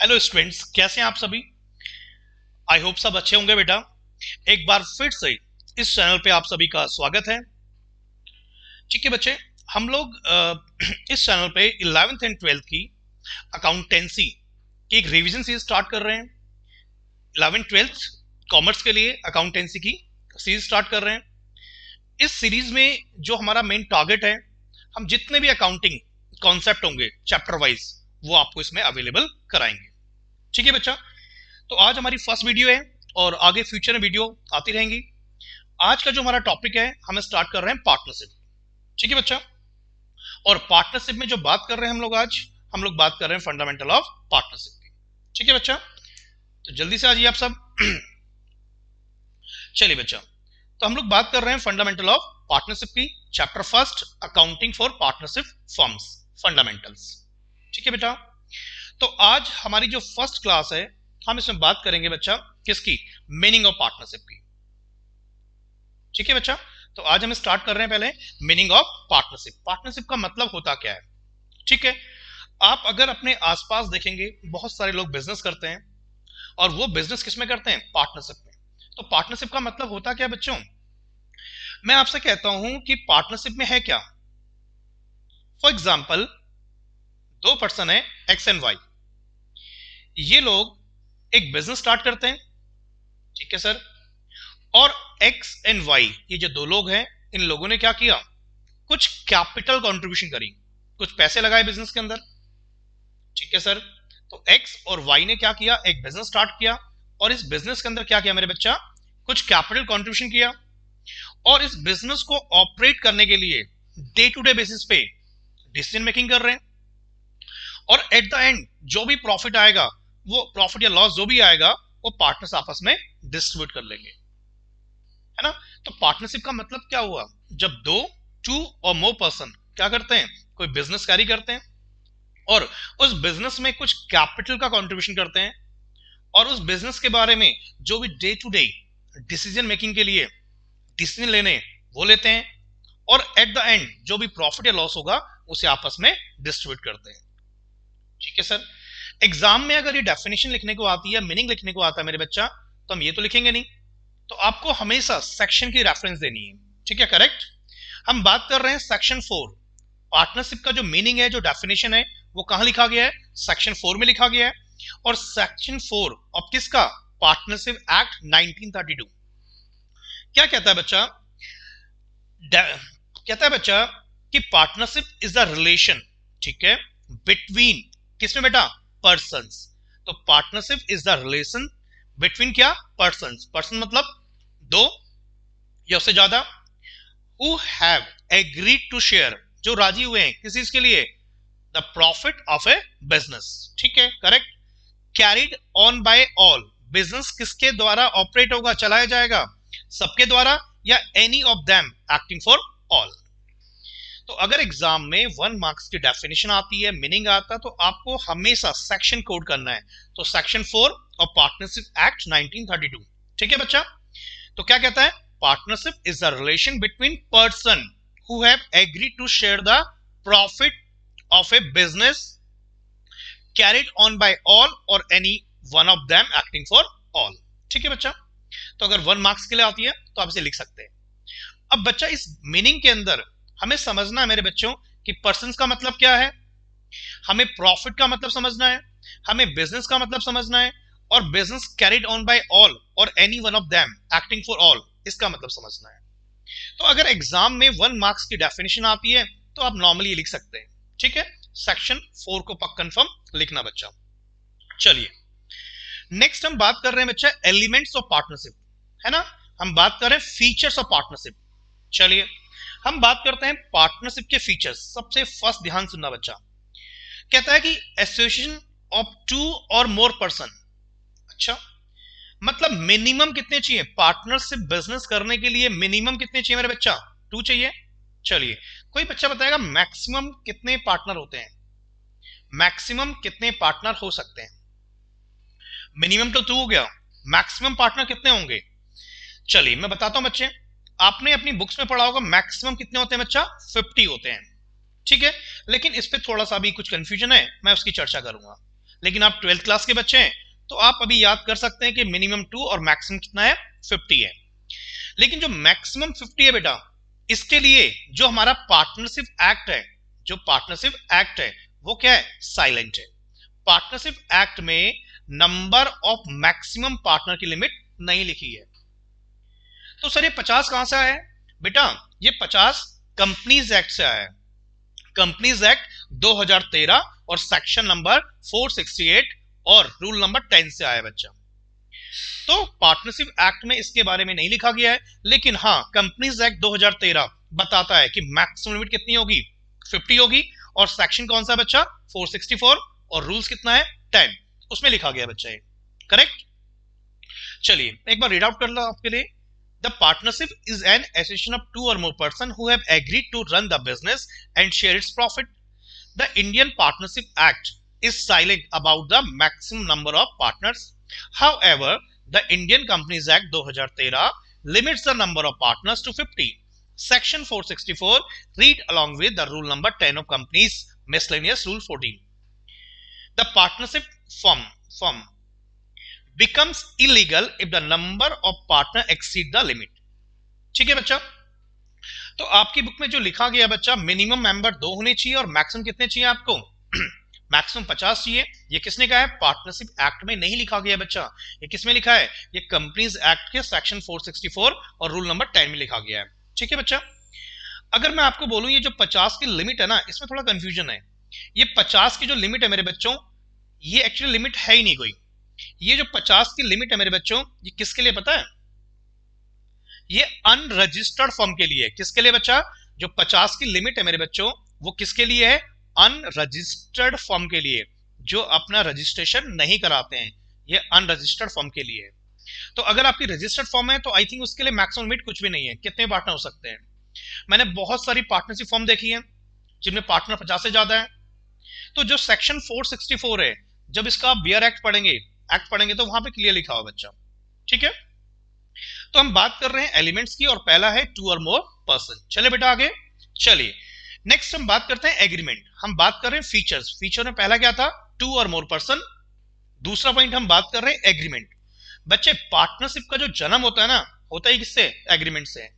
Hello students, कैसे हैं आप सभी। आई होप सब अच्छे होंगे बेटा। एक बार फिर से इस चैनल पे आप सभी का स्वागत है। ठीक है बच्चे, हम लोग इस चैनल पे 11th एंड 12th की अकाउंटेंसी की एक रिवीजन सीरीज स्टार्ट कर रहे हैं। 11th 12th कॉमर्स के लिए अकाउंटेंसी की सीरीज स्टार्ट कर रहे हैं। इस सीरीज में जो हमारा मेन टारगेट है, हम जितने भी अकाउंटिंग कॉन्सेप्ट होंगे चैप्टर वाइज वो आपको इसमें अवेलेबल कराएंगे। ठीक है बच्चा, तो आज हमारी फर्स्ट वीडियो है और आगे फ्यूचर में वीडियो आती रहेंगी। आज का जो हमारा टॉपिक है, हम स्टार्ट कर रहे हैं पार्टनरशिप। ठीक है बच्चा, और पार्टनरशिप में जो बात कर रहे हैं हम लोग बात कर रहे हैं फंडामेंटल ऑफ पार्टनरशिप की। ठीक है बच्चा, तो जल्दी से आ जाइए आप सब। चलिए बच्चा, तो हम लोग बात कर रहे हैं फंडामेंटल ऑफ पार्टनरशिप की, chapter first, accounting for partnership firms, fundamentals. ठीक है बेटा, तो आज हमारी जो फर्स्ट क्लास है, हम इसमें बात करेंगे बच्चा किसकी, मीनिंग ऑफ पार्टनरशिप की। ठीक है बच्चा, तो आज हम स्टार्ट कर रहे हैं पहले मीनिंग ऑफ पार्टनरशिप। पार्टनरशिप का मतलब होता क्या है। ठीक है, आप अगर अपने आसपास देखेंगे, बहुत सारे लोग बिजनेस करते हैं और वो बिजनेस किसमें करते हैं, पार्टनरशिप में। तो पार्टनरशिप का मतलब होता क्या बच्चों, मैं आपसे कहता हूं कि पार्टनरशिप में है क्या। फॉर एग्जाम्पल, दो पर्सन है एक्स एंड वाई, ये लोग एक बिजनेस स्टार्ट करते हैं। ठीक है सर, और एक्स एंड वाई ये जो दो लोग हैं, इन लोगों ने क्या किया, कुछ कैपिटल कंट्रीब्यूशन करी, कुछ पैसे लगाए बिजनेस के अंदर। ठीक है सर, तो एक्स और वाई ने क्या किया, एक बिजनेस स्टार्ट किया और इस बिजनेस के अंदर क्या किया मेरे बच्चा, कुछ कैपिटल कंट्रीब्यूशन किया और इस बिजनेस को ऑपरेट करने के लिए डे टू डे बेसिस पे डिसीजन मेकिंग कर रहे हैं। और एट द एंड जो भी प्रॉफिट आएगा, वो प्रॉफिट या लॉस जो भी आएगा, वो पार्टनर्स आपस में डिस्ट्रीब्यूट कर लेंगे, है ना। तो पार्टनरशिप का मतलब क्या हुआ, जब दो, टू और मोर पर्सन क्या करते हैं, कोई बिजनेस कैरी करते हैं और उस बिजनेस में कुछ कैपिटल का कंट्रीब्यूशन करते हैं और उस बिजनेस के बारे में जो भी day to day decision making के लिए डिसीजन लेने वो लेते हैं और एट द एंड जो भी प्रॉफिट या लॉस होगा उसे आपस में डिस्ट्रीब्यूट करते हैं। ठीक है सर, एग्जाम में अगर ये डेफिनेशन लिखने को आती है, मीनिंग लिखने को आता है मेरे बच्चा, तो हम ये तो लिखेंगे नहीं, तो आपको हमेशा सेक्शन की रेफरेंस देनी है। ठीक है, करेक्ट। हम बात कर रहे हैं सेक्शन 4, पार्टनरशिप का जो मीनिंग है, जो डेफिनेशन है, वो कहां लिखा गया है, सेक्शन 4 में लिखा गया है। और सेक्शन 4 ऑफ किसका, पार्टनरशिप एक्ट 1932 क्या कहता है बच्चा, कहता है बच्चा कि पार्टनरशिप इज द रिलेशन, ठीक है, बिटवीन किसमें बेटा, पर्सन्स। तो partnership is the relation between क्या, पर्सन्स। पर्सन मतलब दो या उससे ज्यादा, who have agreed to share, जो राजी हुए हैं किस चीज के लिए, the profit of a business. ठीक है, correct. Carried on by all, business किसके द्वारा ऑपरेट होगा, चलाया जाएगा, सबके द्वारा, या any of them acting for all. तो अगर एग्जाम में 1 मार्क्स की डेफिनेशन आती है, मीनिंग आता है, तो आपको हमेशा सेक्शन कोड करना है। तो सेक्शन 4 ऑफ पार्टनरशिप एक्ट 1932। ठीक है बच्चा, तो क्या कहता है, partnership is the relation between person who have agreed to share the profit of a business carried on by all और any one of them acting for all. ठीक है बच्चा, तो अगर 1 मार्क्स के लिए आती है तो आप इसे लिख सकते हैं। अब बच्चा इस मीनिंग के अंदर हमें समझना है मेरे बच्चों कि पर्सन का मतलब क्या है, हमें प्रॉफिट का मतलब समझना है, हमें बिजनेस का मतलब समझना है, और business carried on by all और any one of them acting for all, इसका मतलब समझना है। तो अगर एग्जाम में 1 मार्क्स की डेफिनेशन आती है तो आप नॉर्मली लिख सकते हैं। ठीक है, सेक्शन 4 को पक्का कंफर्म लिखना बच्चा। चलिए नेक्स्ट हम बात कर रहे हैं बच्चा एलिमेंट्स ऑफ पार्टनरशिप, है ना। हम बात कर रहे हैं फीचर्स ऑफ पार्टनरशिप। चलिए हम बात करते हैं पार्टनरशिप के फीचर्स। सबसे फर्स्ट ध्यान सुनना बच्चा, कहता है कि एसोसिएशन ऑफ 2 और मोर पर्सन। अच्छा, मतलब मिनिमम कितने चाहिए पार्टनरशिप बिजनेस करने के लिए, मिनिमम कितने चाहिए मेरे बच्चा, 2 चाहिए। चलिए कोई बच्चा बताएगा मैक्सिमम कितने पार्टनर होते हैं, मैक्सिमम कितने पार्टनर हो सकते हैं। मिनिमम तो 2 हो गया, मैक्सिमम पार्टनर कितने होंगे। चलिए मैं बताता हूं बच्चे, आपने अपनी बुक्स में पढ़ा होगा मैक्सिमम कितने होते हैं बच्चा, 50 होते हैं। ठीक है, लेकिन इस पे थोड़ा सा भी कुछ कंफ्यूजन है, मैं उसकी चर्चा करूंगा। लेकिन आप 12th क्लास के बच्चे हैं तो आप अभी याद कर सकते हैं कि मिनिमम 2 और मैक्सिमम कितना है 50 है। लेकिन जो मैक्सिमम 50 है बेटा, इसके लिए जो हमारा पार्टनरशिप एक्ट है, जो पार्टनरशिप एक्ट है वो क्या है, साइलेंट है। पार्टनरशिप एक्ट में नंबर ऑफ मैक्सिमम पार्टनर की लिमिट नहीं लिखी है। तो सर ये 50 कहां से आया है बेटा, ये 50 कंपनीज एक्ट से आया है। कंपनीज एक्ट 2013 और सेक्शन नंबर 468 और रूल नंबर 10 से आया बच्चा। तो पार्टनरशिप एक्ट में इसके बारे में नहीं लिखा गया है, लेकिन हाँ कंपनीज एक्ट 2013 बताता है कि मैक्सिमम लिमिट कितनी होगी, 50 होगी। और सेक्शन कौन सा बच्चा, 464, और रूल्स कितना है 10, उसमें लिखा गया बच्चा ये, करेक्ट। चलिए एक बार रीड आउट कर लो आपके लिए। The partnership is an association of 2 or more persons who have agreed to run the business and share its profit. The Indian Partnership Act is silent about the maximum number of partners. However, the Indian Companies Act 2013 limits the number of partners to 50. Section 464 read along with the rule number 10 of Companies Miscellaneous Rule 14. The partnership form becomes illegal if the number of partner exceed the limit. ठीक है बच्चा। तो आपकी book में जो लिखा गया बच्चा, मिनिमम मेंबर 2 होने चाहिए और मैक्सिमम कितने चाहिए आपको मैक्सिमम 50 चाहिए। ये किसने कहा है, पार्टनरशिप एक्ट में नहीं लिखा गया बच्चा, ये किसमें लिखा है, ये कंपनीज एक्ट के सेक्शन 464 और रूल नंबर 10 में लिखा गया है। ठीक है बच्चा। अगर मैं आपको बोलूं ये जो 50 की लिमिट है ना, इसमें थोड़ा कंफ्यूजन है। ये 50 की जो लिमिट है मेरे बच्चों, ये एक्चुअली लिमिट है ही नहीं कोई। ये जो 50 की लिमिट है मेरे बच्चों, ये किसके लिए पता है, ये अनरजिस्टर्ड फर्म के लिए। किसके लिए बच्चा, जो 50 की लिमिट है मेरे बच्चों वो किसके लिए है, अनरजिस्टर्ड फर्म के लिए, जो अपना रजिस्ट्रेशन नहीं कराते हैं, ये अनरजिस्टर्ड फर्म के लिए। तो अगर आपकी रजिस्टर्ड फर्म है तो आई थिंक उसके लिए मैक्सिमम लिमिट कुछ भी नहीं है, कितने पार्टनर हो सकते हैं। मैंने बहुत सारी पार्टनरशिप फर्म देखी है जिनमें पार्टनर 50 से ज्यादा है। तो जो सेक्शन 464 है, जब इसका बियर एक्ट पढ़ेंगे तो वहां पे क्लियर लिखा हुआ बच्चा। ठीक है। तो हम बात कर रहे हैं एलिमेंट्स की और पहला है 2 और मोर पर्सन। चले बेटा आगे चलिए। नेक्स्ट हम बात करते हैं एग्रीमेंट। हम बात कर रहे हैं फीचर्स। फीचर में पहला क्या था, 2 और मोर पर्सन। दूसरा पॉइंट हम बात कर रहे हैं एग्रीमेंट। बच्चे पार्टनरशिप का जो जन्म होता है ना, होता ही किससे, एग्रीमेंट से।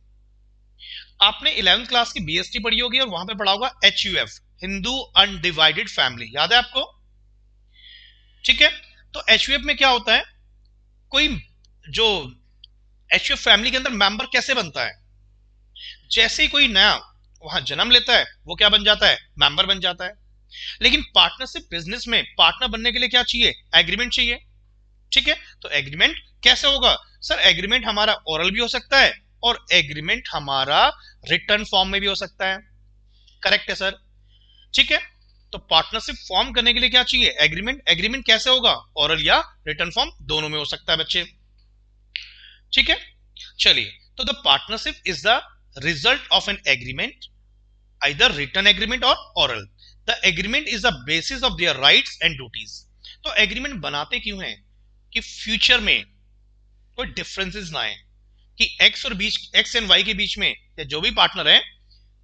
आपने 11th क्लास की बीएसटी पढ़ी होगी और वहां पे पढ़ा होगा HUF, हिंदू अनडिवाइडेड फैमिली, याद है आपको। ठीक है। तो HUF में क्या होता है, कोई जो HUF फैमिली के अंदर मेंबर कैसे बनता है, जैसे ही कोई नया वहां जन्म लेता है वो क्या बन जाता है, मेंबर बन जाता है। लेकिन पार्टनरशिप बिजनेस में पार्टनर बनने के लिए क्या चाहिए, एग्रीमेंट चाहिए। ठीक है। तो एग्रीमेंट कैसे होगा सर, एग्रीमेंट हमारा ओरल भी हो सकता है और एग्रीमेंट हमारा रिटर्न फॉर्म में भी हो सकता है। करेक्ट है सर। ठीक है। तो पार्टनरशिप फॉर्म करने के लिए क्या चाहिए, एग्रीमेंट। एग्रीमेंट कैसे होगा, ओरल या रिटर्न फॉर्म, दोनों में हो सकता है बच्चे। ठीक है। चलिए, तो the partnership is the result of an agreement, either written agreement और oral. The agreement is the basis of their rights and duties. तो एग्रीमेंट बनाते क्यों हैं, कि फ्यूचर में कोई डिफरेंसेस ना आए, कि एक्स एंड वाई के बीच में या जो भी पार्टनर है,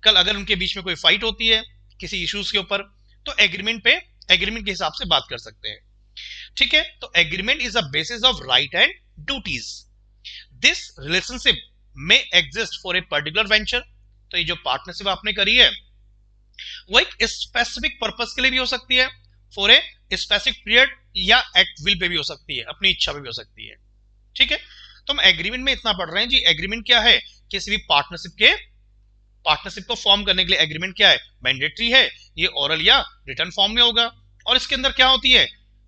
कल अगर उनके बीच में कोई फाइट होती है किसी इश्यूज के ऊपर, तो एग्रीमेंट के हिसाब से बात कर सकते हैं। ठीक है। तो agreement is the basis of right and duties. This relationship में exist for a particular venture. तो ये जो पार्टनरशिप आपने करी है वो एक स्पेसिफिक पर्पस के लिए भी हो सकती है, फॉर ए स्पेसिफिक पीरियड, या एट विल पे भी हो सकती है, अपनी इच्छा पे भी हो सकती है। ठीक है। तो हम एग्रीमेंट में इतना पढ़ रहे हैं जी। एग्रीमेंट क्या है, किसी भी पार्टनरशिप को फॉर्म करने के लिए एग्रीमेंट क्या है, मैंडेटरी है, ये ओरल या रिटर्न फॉर्म में होगा। और इसके अंदर क्या होती है,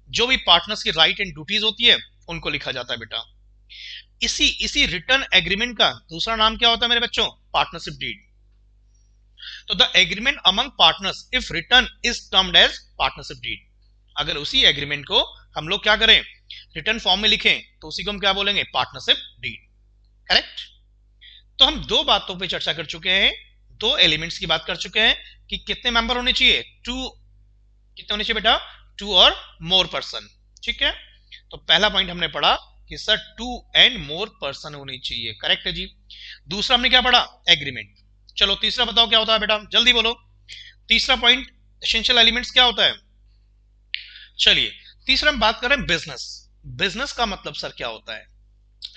जो भी पार्टनर्स की राइट एंड ड्यूटीज होती है उनको लिखा जाता है बेटा। इसी रिटर्न एग्रीमेंट का दूसरा नाम क्या होता है मेरे बच्चों, पार्टनरशिप डीड। तो the agreement among partners if return is termed as partnership deed. अगर उसी एग्रीमेंट को हम लोग क्या करें, रिटर्न फॉर्म में लिखें, तो उसी को हम क्या बोलेंगे, पार्टनरशिप डीड। करेक्ट। तो हम दो बातों पे चर्चा कर चुके हैं, दो एलिमेंट्स की बात कर चुके हैं कि कितने मेंबर होने चाहिए, कितने होने चाहिए बेटा, 2 और मोर पर्सन। ठीक है। तो पहला पॉइंट हमने पढ़ा कि सर 2 एंड मोर पर्सन होनी चाहिए। करेक्ट है जी। दूसरा हमने क्या पढ़ा, एग्रीमेंट। चलो तीसरा बताओ क्या होता है बेटा, जल्दी बोलो। तीसरा पॉइंट, एसेंशियल एलिमेंट्स क्या होता है। चलिए, तीसरा हम बात कर रहे हैं बिजनेस। बिजनेस का मतलब सर क्या होता है?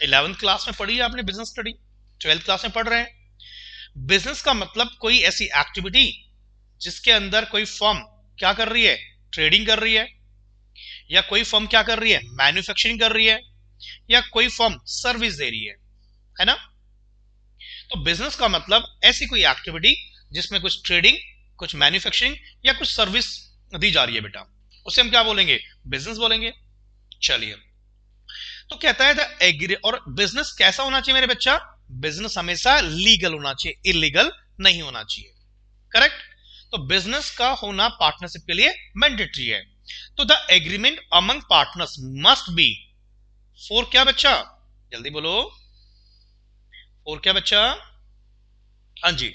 11th क्लास में पढ़ी है आपने बिजनेस स्टडी, 12th क्लास में पढ़ रहे हैं। बिजनेस का मतलब कोई ऐसी एक्टिविटी जिसके अंदर कोई फर्म क्या कर रही है? ट्रेडिंग कर रही है, या कोई फर्म क्या कर रही है? मैन्युफैक्चरिंग कर रही है, या कोई फर्म सर्विस दे रही है ना? तो बिजनेस का मतलब ऐसी कोई एक्टिविटी जिसमें कुछ ट्रेडिंग, कुछ मैन्युफैक्चरिंग या कुछ सर्विस दी जा रही है बेटा, उसे हम क्या बोलेंगे? बिजनेस बोलेंगे। चलिए, तो कहता है एग्री, और बिजनेस कैसा होना चाहिए मेरे बच्चा? बिजनेस हमेशा लीगल होना चाहिए, इलीगल नहीं होना चाहिए। करेक्ट? तो बिजनेस का होना पार्टनरशिप के लिए मैंडेटरी है। तो the agreement among partners must be for क्या बच्चा? जल्दी बोलो, और क्या बच्चा? हाँ जी,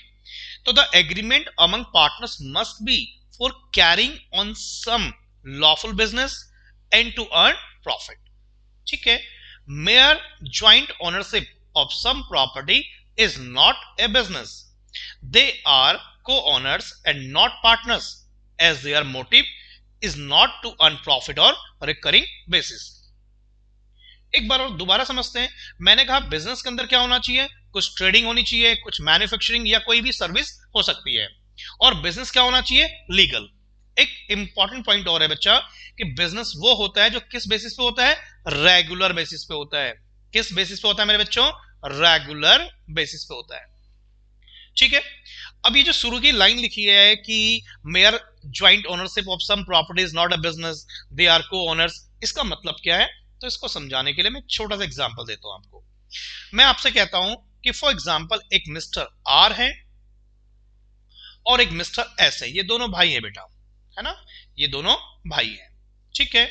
तो the agreement among partners must be for carrying on some lawful business and to earn profit. ठीक है, mere joint ownership of some property is not a business, they are co-owners and not partners as their motive is not to earn profit or recurring basis। एक बार और दोबारा समझते हैं। मैंने कहा business के अंदर क्या होना चाहिए? कुछ ट्रेडिंग होनी चाहिए, कुछ मैन्युफैक्चरिंग या कोई भी सर्विस हो सकती है, और बिजनेस क्या होना चाहिए? लीगल। एक इंपॉर्टेंट पॉइंट और है बच्चा कि बिजनेस वो होता है जो किस बेसिस पे होता है? रेगुलर बेसिस पे होता है। किस बेसिस पे होता है मेरे बच्चों? रेगुलर बेसिस पे होता है। ठीक है, अब ये जो शुरू की लाइन लिखी है कि mere joint ownership of some property is not a business, they are co-owners, इसका मतलब क्या है? तो इसको समझाने के लिए मैं छोटा सा एग्जांपल देता हूं आपको। मैं आपसे कहता हूं कि फॉर एग्जांपल एक मिस्टर आर है और एक मिस्टर एस है, ये दोनों भाई हैं बेटा, है ना? ये दोनों भाई हैं। ठीक है,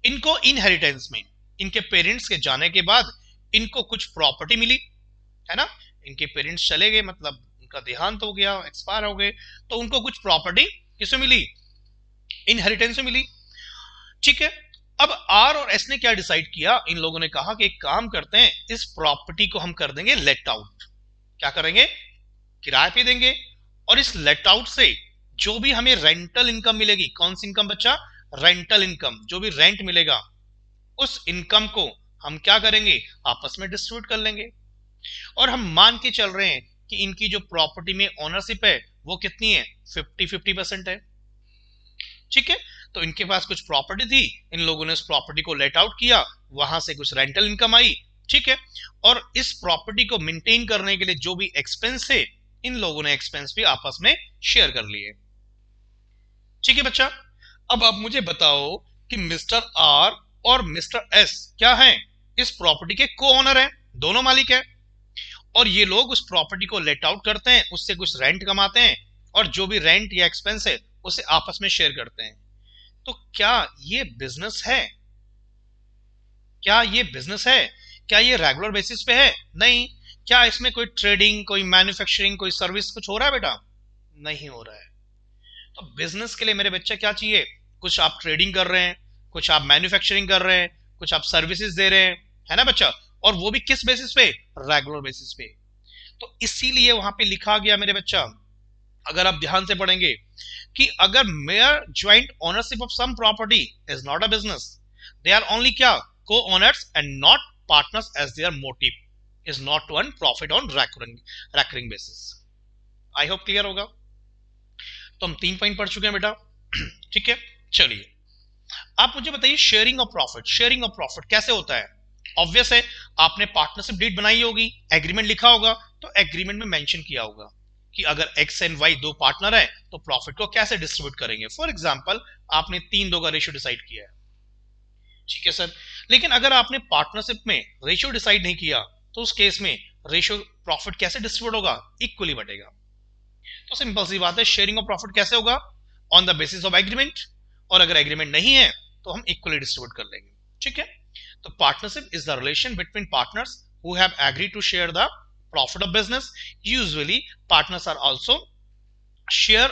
इनको इनहेरिटेंस में इनके पेरेंट्स के जाने के बाद इनको कुछ प्रॉपर्टी मिली, है ना? इनके पेरेंट्स चले गए, मतलब उनका देहांत हो गया, एक्सपायर हो गए, तो उनको कुछ प्रॉपर्टी किससे मिली? इनहेरिटेंस में मिली। ठीक है, अब आर और एस ने क्या डिसाइड किया? इन लोगों ने कहा कि एक काम करते हैं, इस प्रॉपर्टी को हम कर देंगे लेट आउट। क्या करेंगे? किराए पे देंगे, और इस लेट आउट से जो भी हमें रेंटल इनकम मिलेगी, कौन सी इनकम बच्चा? रेंटल इनकम, जो भी रेंट मिलेगा उस इनकम को हम क्या करेंगे? आपस में डिस्ट्रीब्यूट कर लेंगे। और हम मान के चल रहे हैं कि इनकी जो प्रॉपर्टी में ओनरशिप है वो कितनी है? 50-50% है। ठीक है, तो इनके पास कुछ प्रॉपर्टी थी, इन लोगों ने उस प्रॉपर्टी को लेट आउट किया, वहां से कुछ रेंटल इनकम आई। ठीक है, और इस प्रॉपर्टी को मेंटेन करने के लिए जो भी एक्सपेंस है, इन लोगों ने एक्सपेंस भी आपस में शेयर कर लिए। ठीक है बच्चा, अब आप मुझे बताओ कि मिस्टर आर और मिस्टर एस क्या हैं? इस प्रॉपर्टी के को ओनर हैं, दोनों मालिक हैं, और ये लोग उस प्रॉपर्टी को लेट आउट करते हैं, उससे कुछ रेंट कमाते हैं, और जो भी रेंट या एक्सपेंस है उसे आपस में शेयर करते हैं। तो क्या ये बिजनेस है? क्या ये बिजनेस है? क्या ये रेगुलर बेसिस पे है? नहीं। क्या इसमें कोई ट्रेडिंग, कोई मैन्युफैक्चरिंग, कोई सर्विस कुछ हो रहा है बेटा? नहीं हो रहा है। तो बिजनेस के लिए मेरे बच्चे क्या चाहिए? कुछ आप ट्रेडिंग कर रहे हैं, कुछ आप मैन्युफैक्चरिंग कर रहे हैं, कुछ आप सर्विसेज दे रहे हैं, है ना बच्चा? और वो भी किस बेसिस पे? रेगुलर बेसिस पे। तो इसीलिए वहां पे लिखा गया मेरे बच्चा, अगर आप ध्यान से पढ़ेंगे, कि अगर mere joint ownership of some property is not a business, they are only क्या? Co-owners and not partners, as their motive is not to earn profit on recurring basis. I hope clear होगा। तो हम 3 point पढ़ चुके हैं बेटा। ठीक है, चलिए आप मुझे बताइए sharing of profit. Sharing of profit कैसे होता है? ऑब्वियस है, आपने पार्टनरशिप डीड बनाई होगी, एग्रीमेंट लिखा होगा, तो एग्रीमेंट में मेंशन किया होगा कि अगर एक्स एंड वाई दो पार्टनर है तो प्रॉफिट को कैसे डिस्ट्रीब्यूट करेंगे। फॉर एग्जांपल आपने 3-2 का रेशियो डिसाइड किया है, ठीक है सर, लेकिन अगर आपने पार्टनरशिप में रेशियो डिसाइड नहीं किया तो उस केस में रेशियो प्रॉफिट कैसे डिस्ट्रीब्यूट होगा? इक्वली बटेगा। तो सिंपल सी बात है, शेयरिंग ऑफ प्रॉफिट कैसे होगा? On the basis of agreement, और अगर एग्रीमेंट नहीं है तो हम इक्वली डिस्ट्रीब्यूट कर लेंगे। ठीक है, तो partnership is the relation between partners who have agreed to share the profit of business. Usually partners are also share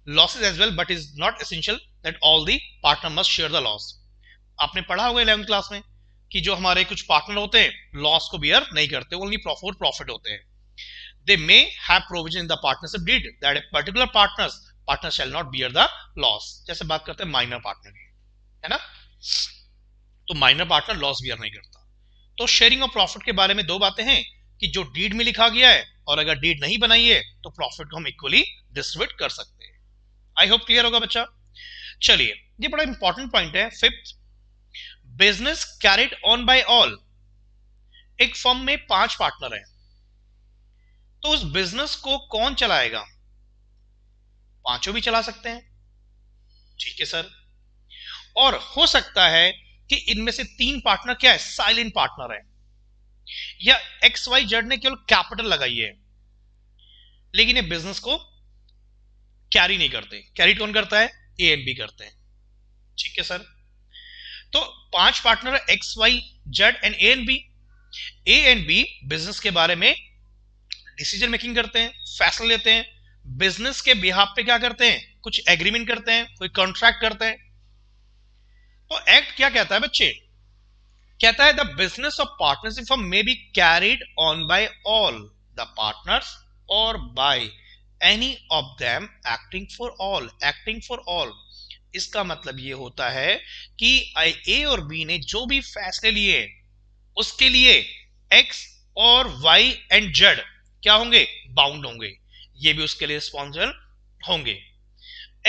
losses as well, but is not essential that all the partner must share the loss. आपने पढ़ा होगा 11th class में कि जो हमारे कुछ partner होते हैं लॉस को बियर नहीं करते, ओनली प्रॉफिट होते हैं। They may have provision in the partnership deed that a particular partner shall not bear the loss। जैसे बात करते हैं माइनर पार्टनर की। है ना। तो माइनर पार्टनर लॉस बियर नहीं करता। तो शेयरिंग ऑफ प्रॉफिट के बारे में दो बातें हैं कि जो डीड में लिखा गया है और अगर डीड नहीं बनाई है तो प्रॉफिट को हम इक्वली डिस्ट्रीब्यूट कर सकते हैं। आई होप क्लियर होगा बच्चा। चलिए, ये बड़ा इंपॉर्टेंट पॉइंट है। Fifth, business carried on by all. एक फर्म में 5 पार्टनर हैं, तो उस बिजनेस को कौन चलाएगा? पांचों भी चला सकते हैं, ठीक है सर। और हो सकता है कि इनमें से 3 पार्टनर क्या है, साइलेंट पार्टनर है, या एक्स वाई जेड ने केवल कैपिटल लगाई है लेकिन ये बिजनेस को कैरी नहीं करते। कैरी कौन करता है? ए एंड बी करते हैं, ठीक है सर। तो 5 पार्टनर है, X Y Z and A and B. A and B business के बारे में डिसीजन मेकिंग करते हैं, फैसले लेते हैं, बिजनेस के बिहाफ पे क्या करते हैं, कुछ एग्रीमेंट करते हैं, कोई कॉन्ट्रैक्ट करते हैं। तो एक्ट क्या कहता है बच्चे? कहता है the business of partnership firm may be carried on by all the partners और by any of them acting for all. Acting for all, इसका मतलब ये होता है कि ए और बी ने जो भी फैसले लिए उसके लिए एक्स और वाई एंड जेड क्या होंगे? बाउंड होंगे, ये भी उसके लिए रिस्पॉन्सिबल होंगे।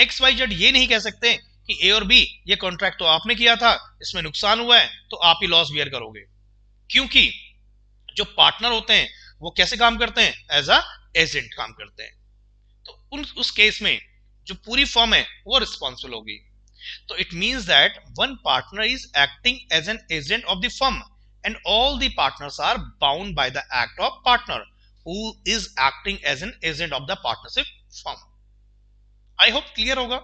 एक्स वाई जेड ये नहीं कह सकते कि ए और बी ये कॉन्ट्रैक्ट तो आपने किया था, इसमें नुकसान हुआ है तो आप ही लॉस बियर करोगे, क्योंकि जो पार्टनर होते हैं वो कैसे काम करते हैं? एज अ एजेंट काम करते हैं। तो उस केस में जो पूरी फर्म है वो रिस्पॉन्सिबल होगी। तो it means that one partner is acting as an agent of the firm and all the partners are bound by the act of partner who is acting as an agent of the partnership firm. I hope clear होगा।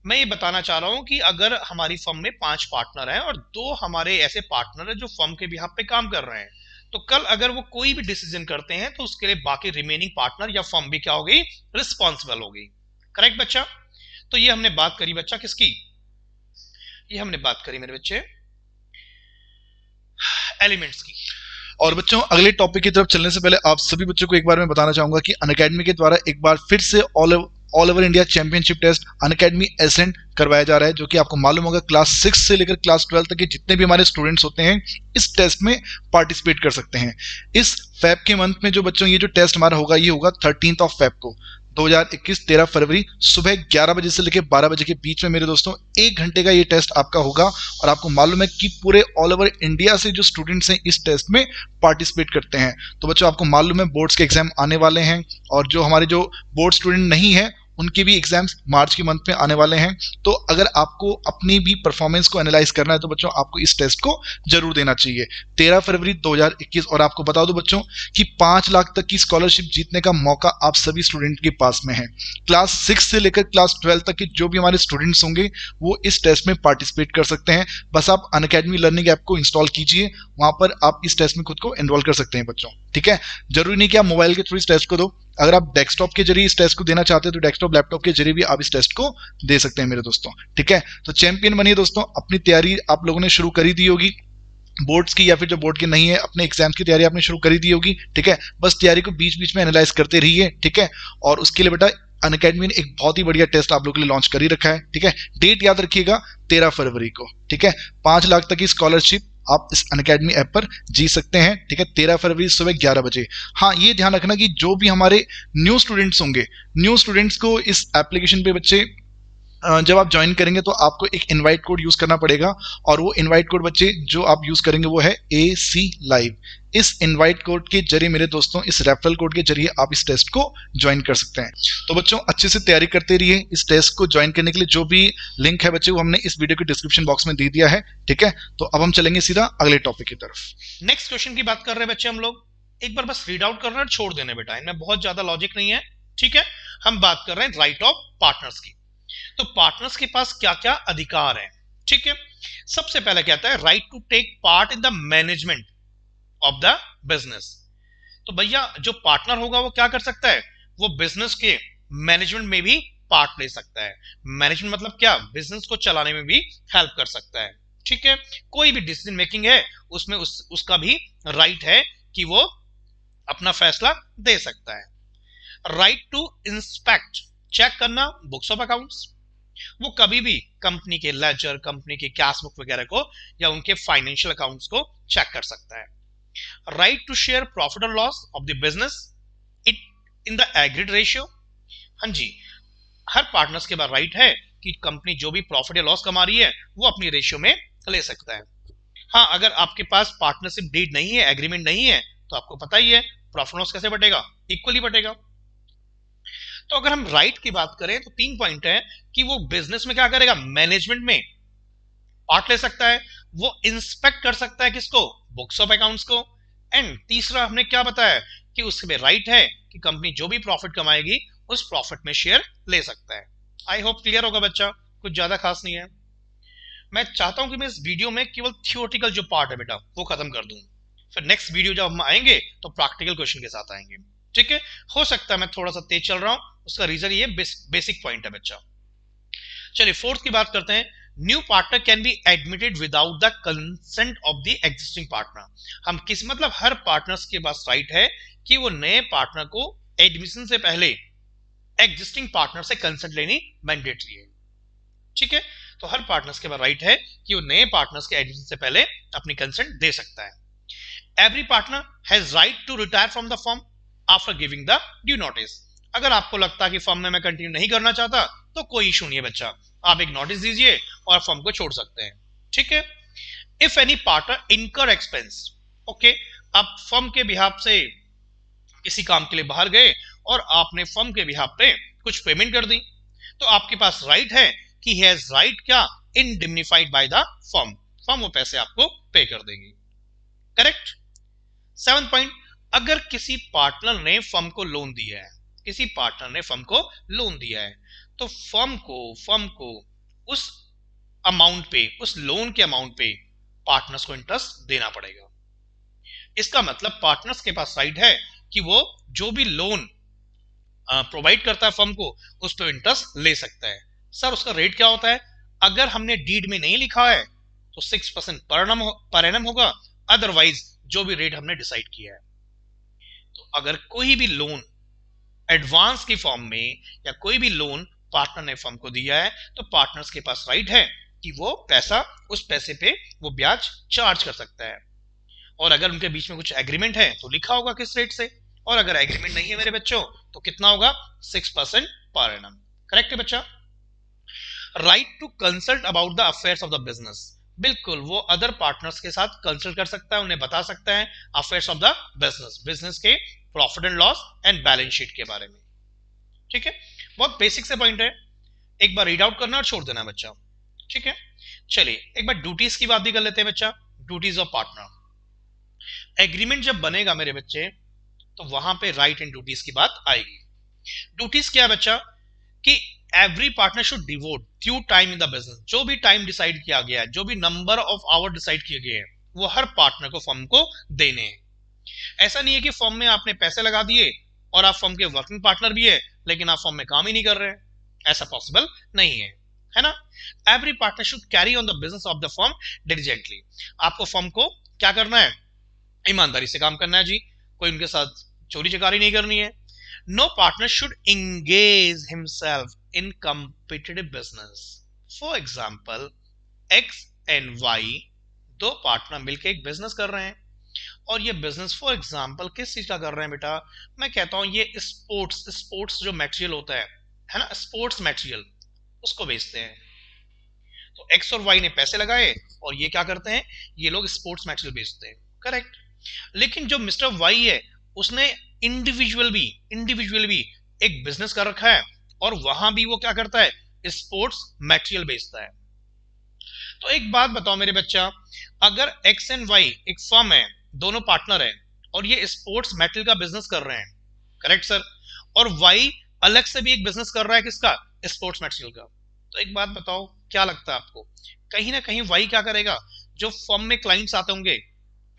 मैं ये बताना चाह रहा हूं कि अगर हमारी फर्म में 5 पार्टनर हैं और 2 हमारे ऐसे पार्टनर हैं जो फर्म के बिहाफ पे काम कर रहे हैं, तो कल अगर वो कोई भी डिसीजन करते हैं तो उसके लिए बाकी रिमेनिंग पार्टनर या फर्म भी क्या होगी? रिस्पॉन्सिबल होगी। करेक्ट बच्चा? तो ये हमने बात करी बच्चा किसकी? ये हमने बात करी मेरे बच्चे एलिमेंट्स की। और बच्चों, अगले टॉपिक की तरफ चलने से पहले आप सभी बच्चों को एक बार मैं बताना चाहूंगा कि अनअकैडमी के द्वारा एक बार फिर से all over India championship test Unacademy ascent करवाया जा रहा है, जो कि आपको मालूम होगा क्लास 6 से लेकर क्लास 12 तक के जितने भी हमारे स्टूडेंट्स होते हैं इस टेस्ट में पार्टिसिपेट कर सकते हैं। इस फेब के मंथ में जो बच्चों ये जो टेस्ट हमारा होगा ये होगा 13 फेब को 2021 13 फरवरी सुबह 11 बजे से लेकर 12 बजे के बीच में मेरे दोस्तों 1 घंटे का ये टेस्ट आपका होगा। और आपको मालूम है कि पूरे ऑल ओवर इंडिया से जो स्टूडेंट्स हैं इस टेस्ट में पार्टिसिपेट करते हैं। तो बच्चों आपको मालूम है बोर्ड्स के एग्जाम आने वाले हैं और जो हमारे जो बोर्ड स्टूडेंट नहीं है उनके भी एग्जाम्स मार्च के मंथ में आने वाले हैं। तो अगर आपको अपनी भी परफॉर्मेंस को एनालाइज करना है तो बच्चों आपको इस टेस्ट को जरूर देना चाहिए 13 फरवरी 2021। और आपको बता दो बच्चों कि 5 लाख तक की स्कॉलरशिप जीतने का मौका आप सभी स्टूडेंट के पास में है। क्लास 6 से लेकर क्लास 12 तक के जो भी हमारे स्टूडेंट्स होंगे वो इस टेस्ट में पार्टिसिपेट कर सकते हैं। बस आप अनअकैडमी लर्निंग ऐप को इंस्टॉल कीजिए, वहां पर आप इस टेस्ट में खुद को एनरोल कर सकते हैं बच्चों। ठीक है, जरूरी नहीं कि आप मोबाइल के थ्रू इस टेस्ट को दो, अगर आप डेस्कटॉप के जरिए इस टेस्ट को देना चाहते हैं तो डेस्कटॉप लैपटॉप के जरिए भी आप इस टेस्ट को दे सकते हैं मेरे दोस्तों। ठीक है, तो चैंपियन बनिए दोस्तों। अपनी तैयारी आप लोगों ने शुरू करी दी होगी बोर्ड्स की, या फिर जो बोर्ड के नहीं है अपने एग्जाम्स की तैयारी आपने शुरू करी दी होगी। ठीक है, बस तैयारी को बीच बीच में एनालाइज करते रहिए। ठीक है, और उसके लिए बेटा अनअकैडमी ने एक बहुत ही बढ़िया टेस्ट आप लोगों के लिए लॉन्च कर ही रखा है। ठीक है, डेट याद रखिएगा 13 फरवरी को। ठीक है, 5 लाख तक की स्कॉलरशिप आप इस अनअकैडमी ऐप पर जी सकते हैं। ठीक है, 13 फरवरी सुबह 11 बजे। हाँ, ये ध्यान रखना कि जो भी हमारे न्यू स्टूडेंट्स होंगे, न्यू स्टूडेंट्स को इस एप्लीकेशन पे बच्चे जब आप ज्वाइन करेंगे तो आपको एक इनवाइट कोड यूज करना पड़ेगा और वो इनवाइट कोड बच्चे जो आप यूज करेंगे वो है AC लाइव। इस इनवाइट कोड के जरिए मेरे दोस्तों, इस रेफरल कोड के जरिए आप इस टेस्ट को ज्वाइन कर सकते हैं। तो बच्चों अच्छे से तैयारी करते रहिए। इस टेस्ट को ज्वाइन करने के लिए जो भी लिंक है बच्चे वो हमने इस वीडियो के डिस्क्रिप्शन बॉक्स में दे दिया है। ठीक है, तो अब हम चलेंगे सीधा अगले टॉपिक की तरफ। नेक्स्ट क्वेश्चन की बात कर रहे हैं बच्चे हम लोग। एक बार बस रीड आउट करना और छोड़ देने बेटा, इनमें बहुत ज्यादा लॉजिक नहीं है। ठीक है, हम बात कर रहे हैं राइट ऑफ पार्टनर्स की। तो पार्टनर्स के पास क्या क्या अधिकार हैं? ठीक है, सबसे पहले कहता है right to take part in the management of the business. तो भैया जो पार्टनर होगा वो क्या कर सकता है? वो बिजनेस के मैनेजमेंट में भी पार्ट ले सकता है। मैनेजमेंट मतलब क्या? बिजनेस को चलाने में भी हेल्प कर सकता है। ठीक है, कोई भी डिसीजन मेकिंग है उसमें उसका भी राइट है कि वो अपना फैसला दे सकता है। राइट टू इंस्पेक्ट, चेक करना बुक्स ऑफ अकाउंट्स। वो कभी भी कंपनी के लेजर, कंपनी के कैश बुक वगैरह को या उनके फाइनेंशियल अकाउंट्स को चेक कर सकता है। राइट टू शेयर प्रॉफिट और loss of the business it in the agreed ratio. हाँ जी, हर पार्टनर्स के पास राइट है कि कंपनी जो भी प्रॉफिट या लॉस कमा रही है वो अपनी रेशियो में ले सकता है। हाँ, अगर आपके पास पार्टनरशिप डीड नहीं है, एग्रीमेंट नहीं है, तो आपको पता ही है प्रॉफिट लॉस कैसे बटेगा, इक्वली बटेगा। तो अगर हम राइट की बात करें तो 3 पॉइंट है कि वो बिजनेस में क्या करेगा, मैनेजमेंट में पार्ट ले सकता है, वो इंस्पेक्ट कर सकता है किसको, बुक्स ऑफ अकाउंट्स को। एंड तीसरा हमने क्या बताया कि उसमें राइट है कि कंपनी जो भी प्रॉफिट कमाएगी उस प्रॉफिट में शेयर ले सकता है। आई होप क्लियर होगा बच्चा, कुछ ज्यादा खास नहीं है। मैं चाहता हूं कि मैं इस वीडियो में केवल थियोरटिकल जो पार्ट है बेटा वो खत्म कर दूं, फिर नेक्स्ट वीडियो जब हम आएंगे तो प्रैक्टिकल क्वेश्चन के साथ आएंगे। ठीक है, हो सकता है मैं थोड़ा सा तेज चल रहा हूं, उसका रीजन ये बेसिक पॉइंट है बच्चा। चलिए फोर्थ की बात करते हैं। New partner can be admitted without the consent of the existing partner. हम किस मतलब हर पार्टनर्स के पास राइट है कि वो नए पार्टनर को एडमिशन से पहले एग्जिस्टिंग पार्टनर से कंसेंट लेनी मैंडेटरी है। ठीक है, तो हर पार्टनर्स के पास राइट है कि वो नए पार्टनर्स के एडमिशन से पहले अपनी कंसेंट दे सकता है। Every partner has right to retire from the firm after giving the due notice. अगर आपको लगता है कि फर्म में मैं कंटिन्यू नहीं करना चाहता तो कोई इशू नहीं है बच्चा, आप एक नोटिस दीजिए और फर्म को छोड़ सकते हैं। ठीक है, इफ एनी पार्टनर इनकर एक्सपेंस, ओके, आप फर्म के बिहाफ से किसी काम के लिए बाहर गए और आपने फर्म के बिहाफ पे कुछ पेमेंट कर दी, तो आपके पास राइट है कि ही हैज राइट क्या, इंडिम्निफाइड बाय द फर्म, फर्म वो पैसे आपको पे कर देगी। करेक्ट। 7 पॉइंट, अगर किसी पार्टनर ने फर्म को लोन दिया है, किसी पार्टनर ने फर्म को लोन दिया है, तो फर्म को उस अमाउंट पे, उस लोन के अमाउंट पे पार्टनर्स को इंटरेस्ट देना पड़ेगा। इसका मतलब पार्टनर्स के पास राइट है कि वो जो भी लोन प्रोवाइड करता है फर्म को उस पर इंटरेस्ट ले सकता है। सर उसका रेट क्या होता है, अगर हमने डीड में नहीं लिखा है तो 6% पर एनम होगा, अदरवाइज जो भी रेट हमने डिसाइड किया है। तो अगर कोई भी लोन एडवांस की फॉर्म में या कोई भी लोन पार्टनर ने फर्म को दिया है तो पार्टनर्स के पास राइट है कि वो पैसा, उस पैसे पे वो ब्याज चार्ज कर सकता है। और अगर उनके बीच में कुछ एग्रीमेंट है तो लिखा होगा किस रेट से, और अगर एग्रीमेंट नहीं है मेरे बच्चों तो कितना होगा, 6% पर एनम। करेक्ट है बच्चा। Right to consult about the affairs of the business, बिल्कुल वो अदर पार्टनर्स के साथ कंसल्ट कर सकता है, उन्हें बता सकता है affairs of the business, business के profit and loss and balance sheet के बारे में। ठीक है, बहुत बेसिक से पॉइंट है, एक बार रीड आउट करना और छोड़ देना बच्चा। ठीक है, चलिए एक बार ड्यूटीज की बात भी कर लेते हैं बच्चा। ड्यूटीज ऑफ पार्टनर, एग्रीमेंट जब बनेगा मेरे बच्चे तो वहां पे राइट एंड ड्यूटीज की बात आएगी। ड्यूटीज क्या है बच्चा, कि every partner should devote due time in the business, जो भी टाइम डिसाइड किया गया है, जो भी नंबर ऑफ आवर डिसाइड किए गए हैं वो हर पार्टनर को फर्म को देने हैं। ऐसा नहीं है कि फर्म में आपने पैसे लगा दिए और आप फर्म के वर्किंग पार्टनर भी है लेकिन आप फर्म में काम ही नहीं कर रहे हैं, ऐसा पॉसिबल नहीं है ना। Every partner should carry on the business of the firm diligently, आपको फर्म को क्या करना है, ईमानदारी से काम करना है जी, कोई उनके साथ चोरी चकारी नहीं करनी है। No partner should engage himself in competitive business. For example X and Y, दो पार्टनर मिलकर एक बिजनेस कर रहे हैं और ये बिजनेस फॉर एग्जांपल किस चीज का कर रहे हैं बेटा, मैं कहता हूं ये स्पोर्ट्स जो मटेरियल होता है ना, स्पोर्ट्स मटेरियल उसको बेचते हैं। तो एक्स और वाई ने पैसे लगाए और ये क्या करते हैं, ये लोग स्पोर्ट्स मटेरियल बेचते हैं। करेक्ट। लेकिन जो मिस्टर वाई है उसने इंडिविजुअल भी एक बिजनेस कर रखा है और वहां भी वो क्या करता है, स्पोर्ट्स मटेरियल बेचता है। तो एक बात बताओ मेरे बच्चा, अगर एक्स एंड वाई एक फर्म है, दोनों पार्टनर है और ये स्पोर्ट्स मेटल का बिजनेस कर रहे हैं, करेक्ट सर, और वाई अलग से भी एक बिजनेस कर रहा है किसका, स्पोर्ट्स मटेरियल का, तो एक बात बताओ क्या लगता है आपको, कहीं ना कहीं वाई क्या करेगा, जो फर्म में क्लाइंट्स आते होंगे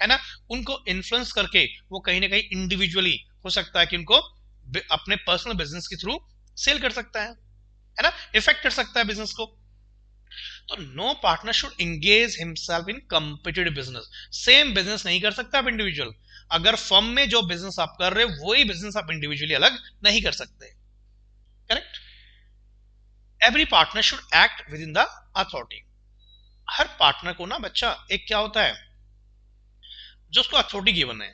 है ना, उनको इन्फ्लुएंस करके वो कहीं ना कहीं इंडिविजुअली हो सकता है कि उनको अपने पर्सनल बिजनेस के थ्रू सेल कर सकता है ना, इफेक्ट कर सकता है बिजनेस को। तो no partner should engage himself in competitive business, same business नहीं कर सकता आप इंडिविजुअल, अगर फर्म में जो बिजनेस आप कर रहे हो वही बिजनेस आप इंडिविजुअली अलग नहीं कर सकते। Correct. Every partner should act with in the authority. Her partner को ना बच्चा एक क्या होता है, जो उसको अथॉरिटी गिवन है।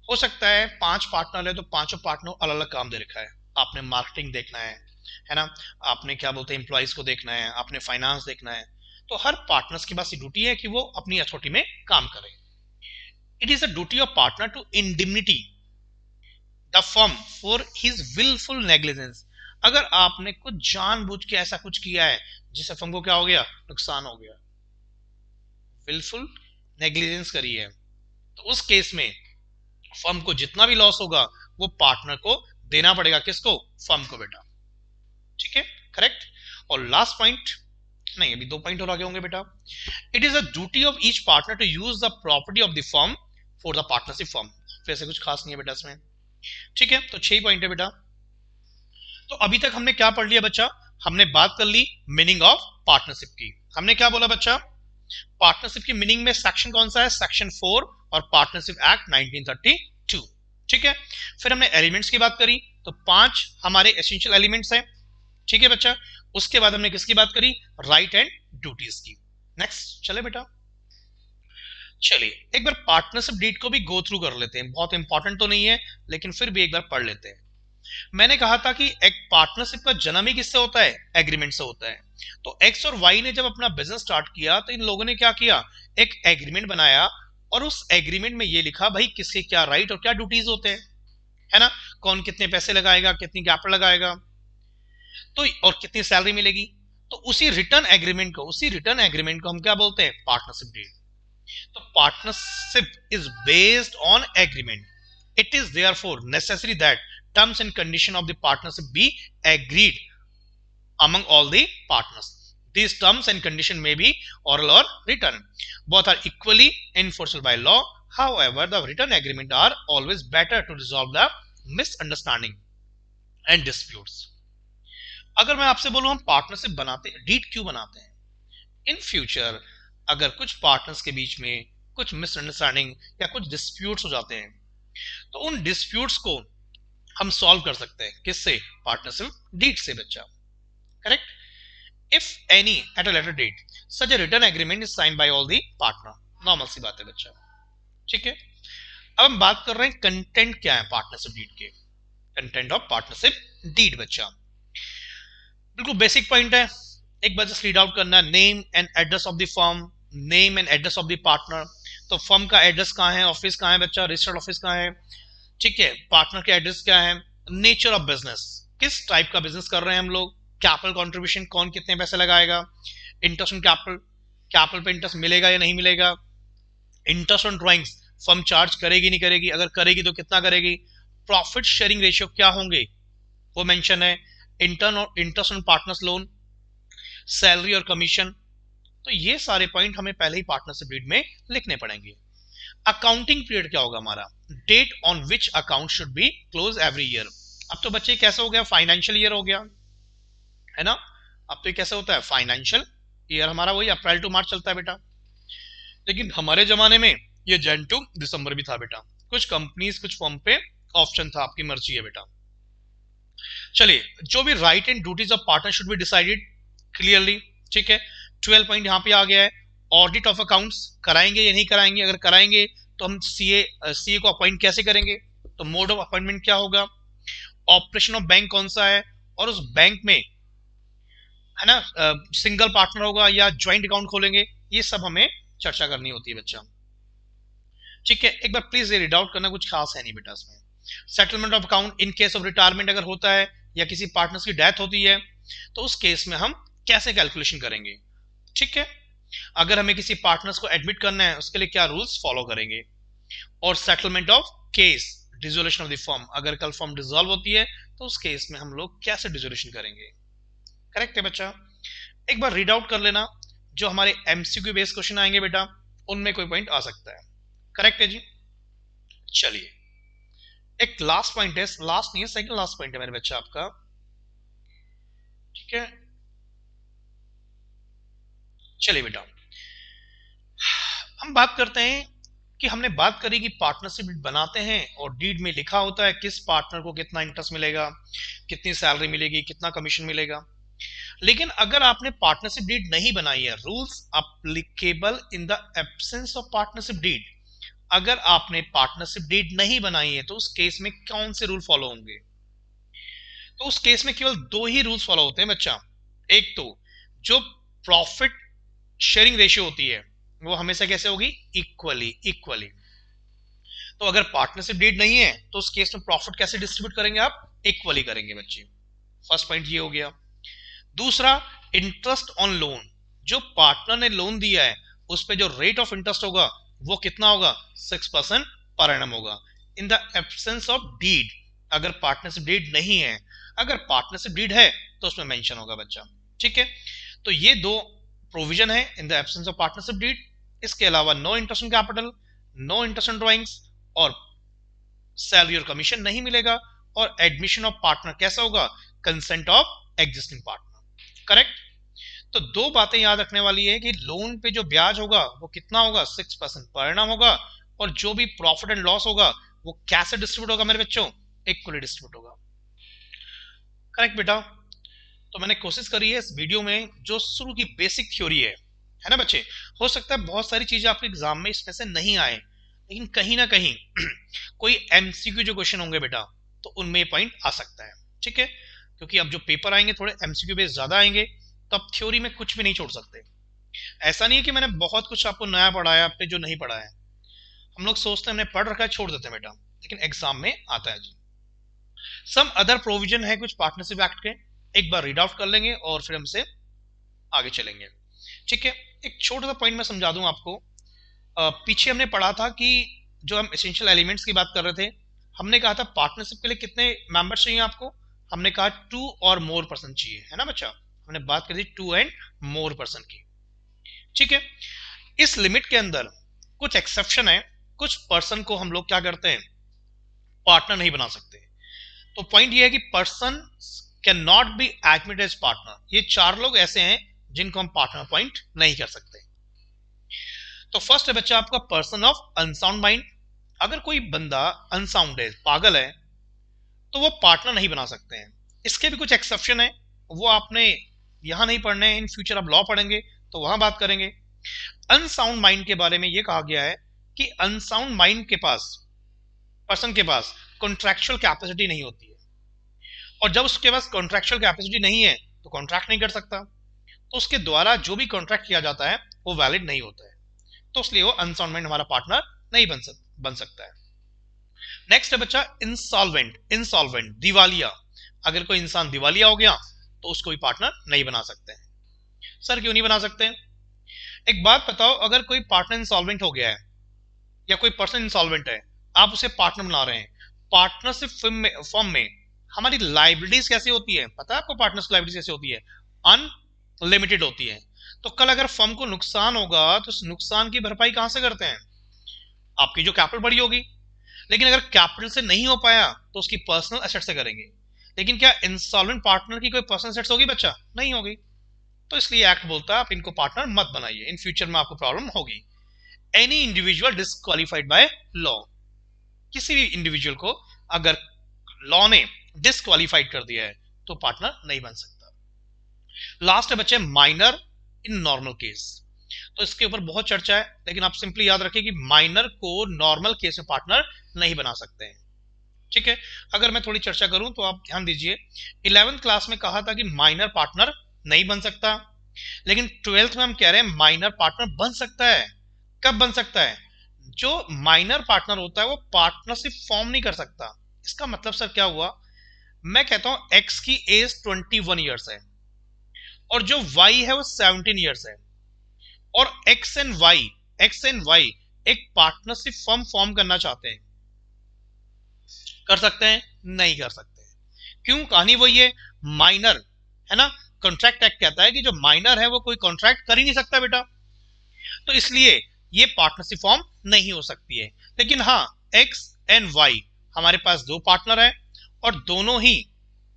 हो सकता है 5 पार्टनर है तो पांचों पार्टनर अलग अलग काम दे रखा है। आपने मार्केटिंग देखना है ना, आपने क्या बोलते हैं एम्प्लॉइज को देखना है, आपने फाइनेंस देखना है। तो हर पार्टनर्स के पास ड्यूटी है कि वो अपनी अथॉरिटी में काम करे। It is a duty of partner to indemnity the firm for his wilful negligence. अगर आपने कुछ जानबूझ के ऐसा कुछ किया है जिससे फर्म को क्या हो गया, नुकसान हो गया, विलफुल नेग्लिजेंस करी है, तो उस केस में फर्म को जितना भी लॉस होगा वो पार्टनर को देना पड़ेगा। किसको? फर्म को बेटा। ठीक है, करेक्ट। और लास्ट पॉइंट, नहीं अभी 2 पॉइंट और आगे होंगे बेटा। It is a duty of each partner to use the property of the firm for the partnership firm. वैसे कुछ खास नहीं है बेटा इसमें। ठीक है, तो 6 पॉइंट है बेटा। तो अभी तक हमने क्या पढ़ लिया बच्चा? हमने बात कर ली मीनिंग ऑफ पार्टनरशिप की। हमने क्या बोला बच्चा? पार्टनरशिप की मीनिंग में सेक्शन कौन सा है? सेक्शन 4 और पार्टनरशिप एक्ट 1932। ठीक है, फिर हमने एलिमेंट्स की बात करी, तो 5 हमारे एसेंशियल एलिमेंट्स हैं। ठीक है बच्चा, उसके बाद हमने किसकी बात करी? राइट एंड ड्यूटीज की। नेक्स्ट चले बेटा, चलिए एक बार पार्टनरशिप डीड को भी गो थ्रू कर लेते हैं। बहुत इंपॉर्टेंट तो नहीं है लेकिन फिर भी एक बार पढ़ लेते हैं। मैंने कहा था कि एक पार्टनरशिप का जन्म ही किससे होता है? एग्रीमेंट से होता है। तो एक्स और वाई ने जब अपना बिजनेस स्टार्ट किया तो इन लोगों ने क्या किया? एक एग्रीमेंट बनाया और उस एग्रीमेंट में ये लिखा भाई किसके क्या राइट और क्या ड्यूटीज होते हैं, है ना। कौन कितने पैसे लगाएगा, कितनी कैपिटल लगाएगा, तो और कितनी सैलरी मिलेगी। तो उसी रिटर्न एग्रीमेंट को हम क्या बोलते हैं? Partnership deed. तो partnership is based on agreement. It is therefore necessary that terms and conditions of the partnership be agreed among all the partners. These terms and conditions may be oral or written. Both are equally enforceable by law. However, the written agreement are always better to resolve the misunderstanding and disputes. अगर मैं आपसे बोलूं हम partnership बनाते हैं, deed क्यों बनाते हैं? इन फ्यूचर अगर कुछ पार्टनर्स के बीच में कुछ मिसअंडरस्टैंडिंग या कुछ डिस्प्यूट्स हो जाते हैं तो उन डिस्प्यूट्स को हम सॉल्व कर सकते हैं किससे? पार्टनरशिप डीड से बच्चा। Correct. If any at a later date such a written agreement is sign by all the partner. Normal सी बात है बच्चा। ठीक है, अब हम बात कर रहे हैं कंटेंट क्या है पार्टनरशिप डीड के। कंटेंट ऑफ पार्टनरशिप डीड बच्चा बिल्कुल बेसिक पॉइंट है, एक बार जस्ट रीड आउट करना। Name and address of the firm, name and address of the partner. तो फर्म का एड्रेस कहाँ है, ऑफिस कहाँ है बच्चा, रजिस्टर्ड ऑफिस कहाँ है। ठीक है, पार्टनर के एड्रेस क्या है, नेचर ऑफ बिजनेस, किस टाइप का बिजनेस कर रहे हैं हम लोग, कैपिटल कंट्रीब्यूशन, कौन कितने पैसे लगाएगा, इंटरेस्ट ऑन कैपिटल, कैपिटल पे इंटरेस्ट मिलेगा या नहीं मिलेगा, interest on drawings, firm charge करेगी नहीं करेगी, अगर करेगी तो कितना करेगी, प्रॉफिट शेयरिंग रेशियो क्या होंगे वो मेंशन है, interest on partners loan, salary और कमीशन। तो ये सारे पॉइंट हमें पहले ही पार्टनरशिप डीड में लिखने पड़ेंगे। अकाउंटिंग पीरियड क्या होगा हमारा? Date on which account should be close every year. अब तो बच्चे कैसे हो गया? फाइनेंशियल ईयर हो गया, है ना। अब तो कैसे होता है? फाइनेंशियल ईयर हमारा वही अप्रैल टू मार्च चलता है बेटा। लेकिन हमारे जमाने में ये जन टू दिसंबर भी था बेटा। कुछ कंपनीज कुछ फॉर्म पे ऑप्शन था, आपकी मर्जी है बेटा। चलिए, जो भी right and duties of partner should be decided clearly. ठीक है, 12 पॉइंट यहाँ पे आ गया है। ऑडिट ऑफ अकाउंट्स कराएंगे या नहीं कराएंगे, अगर कराएंगे तो हम सीए को अपॉइंट कैसे करेंगे, तो मोड ऑफ अपॉइंटमेंट क्या होगा, ऑपरेशन ऑफ बैंक कौन सा है, और उस बैंक में है ना सिंगल पार्टनर होगा या ज्वाइंट अकाउंट खोलेंगे, ये सब हमें चर्चा करनी होती है बच्चा। ठीक है, एक बार प्लीज ये रीड आउट करना, कुछ खास है नहीं बेटा इसमें। Settlement of account in case of retirement अगर होता है या किसी पार्टनर्स की डेथ होती है तो उस केस में हम कैसे कैलकुलेशन करेंगे। ठीक है, अगर हमें किसी पार्टनर्स को एडमिट करना है उसके लिए क्या रूल्स फॉलो करेंगे, और settlement of case, dissolution of the firm, अगर कल फर्म डिसॉल्व होती है तो उस केस में हम लोग कैसे डिसोल्यूशन करेंगे। करेक्ट है बच्चा, एक बार रीड आउट कर लेना, जो हमारे एमसीक्यू बेस्ड क्वेश्चन आएंगे बेटा उनमें कोई पॉइंट आ सकता है। करेक्ट है जी। चलिए, एक लास्ट पॉइंट है, लास्ट नहीं है, सेकंड लास्ट पॉइंट है मेरे बच्चा आपका। ठीक है, चलिए बेटा हम बात करते हैं कि हमने बात करी कि पार्टनरशिप बनाते हैं और डीड में लिखा होता है किस पार्टनर को कितना इंटरेस्ट मिलेगा, कितनी सैलरी मिलेगी, कितना कमीशन मिलेगा। लेकिन अगर आपने पार्टनरशिप डीड नहीं बनाई है, rules applicable in the absence of partnership deed, अगर आपने पार्टनरशिप डीड नहीं बनाई है तो उस केस में कौन से रूल फॉलो होंगे? तो उस केस में केवल दो ही रूल्स फॉलो होते हैं बच्चा। एक तो जो प्रॉफिट शेयरिंग रेशियो होती है वो हमेशा कैसे होगी? Equally equally. तो अगर पार्टनरशिप डीड नहीं है तो उस केस में प्रॉफिट कैसे डिस्ट्रीब्यूट करेंगे आप? इक्वली करेंगे बच्चे। फर्स्ट पॉइंट ये हो गया। दूसरा, इंटरेस्ट ऑन लोन, जो पार्टनर ने लोन दिया है उस पे जो रेट ऑफ इंटरेस्ट होगा वो कितना होगा? 6% पर एनम होगा in the absence of deed, अगर पार्टनरशिप डीड नहीं है। अगर पार्टनरशिप डीड है तो उसमें मेंशन होगा बच्चा। ठीक है, तो ये दो प्रोविजन है in the absence of partnership deed. इसके अलावा no interest on capital, no interest on drawings, और सैलरी और कमीशन नहीं मिलेगा, और एडमिशन ऑफ पार्टनर कैसा होगा? Consent of existing partner. Correct. तो दो बातें याद रखने वाली है कि लोन पे जो ब्याज होगा वो कितना होगा? 6% पर एनम होगा, और जो भी प्रॉफिट एंड लॉस होगा वो कैसे डिस्ट्रीब्यूट होगा मेरे बच्चों? इक्वली डिस्ट्रीब्यूट होगा। करेक्ट बेटा। तो मैंने कोशिश करी है इस वीडियो में जो शुरू की बेसिक थ्योरी है ना बच्चे। हो सकता है बहुत सारी चीजें आपके एग्जाम में इसमें से नहीं आए, लेकिन कहीं ना कहीं कोई एमसीक्यू जो क्वेश्चन होंगे बेटा तो उनमें ये पॉइंट आ सकता है। ठीक है, क्योंकि अब जो पेपर आएंगे थोड़े एमसीक्यू बेस ज्यादा आएंगे, तो अब थ्योरी में कुछ भी नहीं छोड़ सकते। ऐसा नहीं है कि मैंने बहुत कुछ आपको नया पढ़ाया, आपने जो नहीं पढ़ा है। हम लोग सोचते हैं हमने पढ़ रखा है, छोड़ देते हैं बेटा, लेकिन एग्जाम में आता है जी। सम अदर प्रोविजन है कुछ पार्टनरशिप एक्ट के, एक बार रीड आउट कर लेंगे और फिर हमसे आगे चलेंगे। ठीक है, एक छोटा सा पॉइंट मैं समझा दूं आपको। पीछे हमने पढ़ा था कि जो हम एसेंशियल एलिमेंट्स की बात कर रहे थे, हमने कहा था पार्टनरशिप के लिए कितने मेंबर्स चाहिए आपको? हमने कहा 2 और मोर पर्सन चाहिए, है ना बच्चा। हमने बात करी 2 एंड मोर पर्सन की। ठीक है, इस लिमिट के अंदर कुछ एक्सेप्शन है, कुछ पर्सन को हम लोग क्या करते हैं? पार्टनर नहीं बना सकते। तो पॉइंट ये है कि person can not be admitted as partner. ये चार लोग ऐसे हैं जिनको हम पार्टनर अपॉइंट नहीं कर सकते। तो फर्स्ट है बच्चा आपका पर्सन ऑफ अनसाउंड माइंड। अगर कोई बंदा अनसाउंड है, पागल है, तो वो पार्टनर नहीं बना सकते हैं। इसके भी कुछ एक्सेप्शन है, वो आपने यहां नहीं पढ़ने हैं, इन फ्यूचर आप लॉ पढ़ेंगे तो वहां बात करेंगे। अनसाउंड माइंड के बारे में ये कहा गया है कि अनसाउंड माइंड के पास, पर्सन के पास कॉन्ट्रैक्चुअल कैपेसिटी नहीं होती है, और जब उसके पास कॉन्ट्रैक्चुअल कैपेसिटी नहीं है तो कॉन्ट्रैक्ट नहीं कर सकता, तो उसके द्वारा जो भी कॉन्ट्रैक्ट किया जाता है वो वैलिड नहीं होता है, तो इसलिए वो अनसाउंड माइंड हमारा पार्टनर नहीं बन सकता है। नेक्स्ट है बच्चा इंसॉल्वेंट। इंसॉल्वेंट दिवालिया, अगर कोई इंसान दिवालिया हो गया तो उसको भी पार्टनर नहीं बना सकते हैं। सर क्यों नहीं बना सकते? एक बात बताओ, अगर कोई पार्टनर इंसॉल्वेंट हो गया है या कोई पर्सन इंसॉल्वेंट है, आप उसे पार्टनर बना रहे हैं, पार्टनरशिप फॉर्म में हमारी लाइबिलिटीज कैसी होती है? पता है आपको पार्टनरशिप लाइबिलिटीज कैसी होती है? अनलिमिटेड होती है। तो कल अगर फर्म को नुकसान होगा तो उस नुकसान की भरपाई कहां से करते हैं? आपकी जो कैपिटल बड़ी होगी। लेकिन अगर कैपिटल से नहीं हो पाया तो उसकी पर्सनल एसेट से करेंगे। लेकिन क्या इंसॉल्वेंट पार्टनर की कोई पर्सनल एसेट्स होगी बच्चा? नहीं होगी। तो इसलिए एक्ट बोलता है आप इनको पार्टनर मत बनाइए, इन फ्यूचर में आपको प्रॉब्लम होगी। Any individual disqualified by law, किसी भी इंडिविजुअल को अगर लॉ ने डिस्क्वालिफाइड कर दिया है तो पार्टनर नहीं बन सकता। लास्ट है बच्चे माइनर इन नॉर्मल केस। तो इसके ऊपर बहुत चर्चा है, लेकिन आप सिंपली याद रखिए कि माइनर को नॉर्मल केस में पार्टनर नहीं बना सकते हैं। ठीक है, अगर मैं थोड़ी चर्चा करूं तो आप ध्यान दीजिए। 11th क्लास में कहा था कि माइनर पार्टनर नहीं बन सकता, लेकिन 12th में हम कह रहे हैं माइनर पार्टनर बन सकता है। कब बन सकता है? जो माइनर पार्टनर होता है वो पार्टनरशिप फॉर्म नहीं कर सकता। इसका मतलब सर क्या हुआ? मैं कहता हूं एक्स की एज 21 ईयर्स है और जो वाई है वो 17 ईयर्स है, और एक्स एंड वाई एक पार्टनरशिप फर्म फॉर्म करना चाहते हैं, कर सकते हैं? नहीं कर सकते। क्यों? कहानी वही है, माइनर है ना। कॉन्ट्रैक्ट एक्ट कहता है कि जो माइनर है वो कोई कॉन्ट्रैक्ट कर ही नहीं सकता बेटा, तो इसलिए ये पार्टनरशिप फॉर्म नहीं हो सकती है। लेकिन हाँ, एक्स एंड वाई हमारे पास दो पार्टनर है और दोनों ही